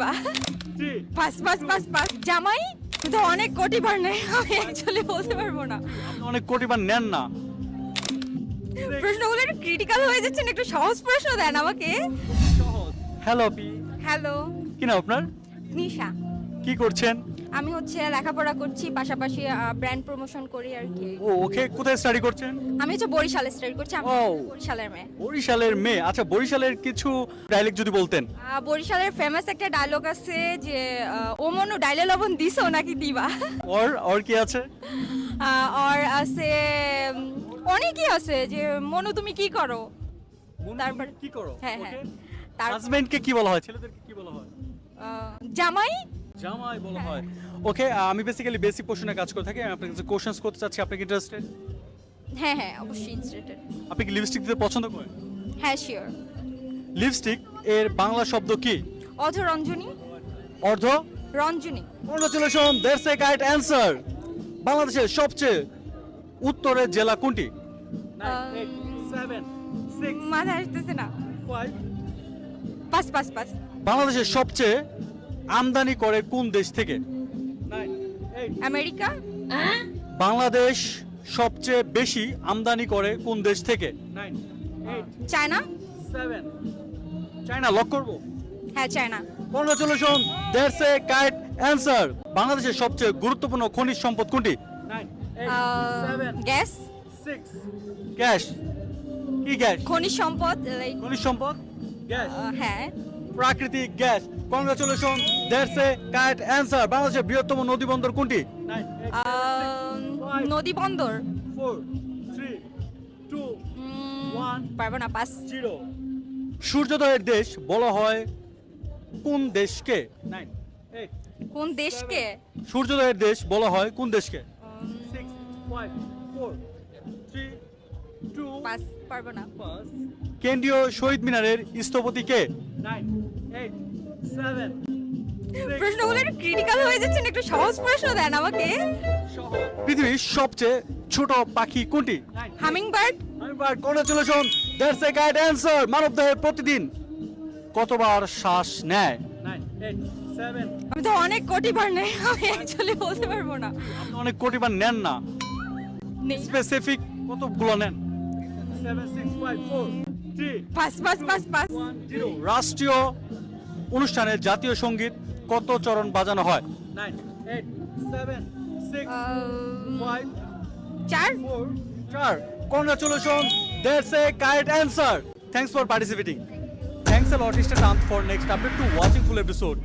বাহ, three pass pass pass pass জামাই তো অনেক কোটি বার নেই, আমি অ্যাকচুয়ালি বলতে পারবো না। আপনি অনেক কোটিবার নেন না। প্রশ্নগুলো একটু ক্রিটিক্যাল হয়ে যাচ্ছেন, একটু সহজ প্রশ্ন দেন আমাকে। হ্যালো পি, হ্যালো, কি নাম আপনার? নিশা। কি করছেন? আমি হচ্ছে লেখাপড়া করছি, পাশাপাশি ব্র্যান্ড প্রমোশন করি আর কি। ও ওকে, কোথায় স্টাডি করছেন? আমি হচ্ছে বরিশালে স্টাডি করছি, আমি ও। বরিশালের মেয়ে। বরিশালের মেয়ে। আচ্ছা, বরিশালের কিছু ডায়লেক্ট যদি বলতেন। বরিশালের ফেমাস একটা ডায়লগ আছে যে ও মনু ডাইলে লবণ দিছো নাকি দিবা। ওর কি আছে? আর আছে অনেকই আছে যে মনু তুমি কি করো। তারপর কি করো? হ্যাঁ হ্যাঁ, তার হাজবেন্ডকে কি বলা হয়? ছেলেদেরকে কি বলা হয়? জামাই। জামাই বলা হয়। ওকে, আমি বেসিক্যালি বেসিক পোর্শনে কাজ করে থাকি। আমি আপনাকে কিছু কোশ্চেনস করতে চাচ্ছি, আপনি কি ইন্টারেস্টেড? হ্যাঁ হ্যাঁ, অবশ্যই ইন্টারেস্টেড। আপনি কি লিপস্টিক দিতে পছন্দ করেন? হ্যাঁ শিওর। লিপস্টিক এর বাংলা শব্দ কি? অধরঞ্জনী। অর্ধ? রঞ্জনী। Congratulation, that's a correct answer. বাংলাদেশের সবচেয়ে উত্তরের জেলা কোনটি? মাথা আসতেছে না। Pass pass pass. বাংলাদেশের সবচেয়ে আমদানি করে কোন দেশ থেকে? আমেরিকা। বাংলাদেশ সবচেয়ে বেশি আমদানি করে কোন দেশ থেকে? চায়না। চায়না লক করব? হ্যাঁ China. Congratulation, that's a correct answer. বাংলাদেশের সবচেয়ে গুরুত্বপূর্ণ খনিজ সম্পদ কোনটি? গ্যাস। গ্যাস। কি গ্যাস? খনিজ সম্পদ like, খনিজ সম্পদ, গ্যাস, হ্যাঁ। প্রাকৃতিক gas. Congratulation, that's a correct answer. বাংলাদেশের বৃহত্তম নদী বন্দর কোনটি? নদী বন্দর। 4 3 2 1 পারবো না, পাস। 0। সূর্যোদয়ের দেশ বলা হয় কোন দেশকে? কোন দেশকে? সূর্যোদয়ের দেশ বলা হয় কোন দেশকে? 6 5 4 3 2 পাস, পারবো না। কেন্দ্রীয় শহীদ মিনারের স্থপতি কে? 9 8 7 প্রশ্নগুলো একটু ক্রিটিক্যাল হয়ে যাচ্ছেন, একটু সহজ প্রশ্ন দেন আমাকে। পৃথিবীর সবচেয়ে ছোট পাখি কোনটি? Hummingbird. Congratulation, that's a correct answer. মানবদেহে প্রতিদিন কতবার শ্বাস নেয়? 9 8 7 আমি তো অনেক কোটি বার নেই, আমি অ্যাকচুয়ালি বলতে পারবো না। আপনি অনেক কোটিবার নেন না। নেই। স্পেসিফিক কতগুলো নেন? 7 6 5 4 3 পাস পাস পাস পাস। 0। রাষ্ট্রীয় অনুষ্ঠানে জাতীয় সঙ্গীত কত চরণ বাজানো হয়? 9 8 7 6 5 চার। 4 4। Congratulations, that's a correct answer. Thanks for participating. Thanks a lot, Mr. Tant, for next update to watching full episode.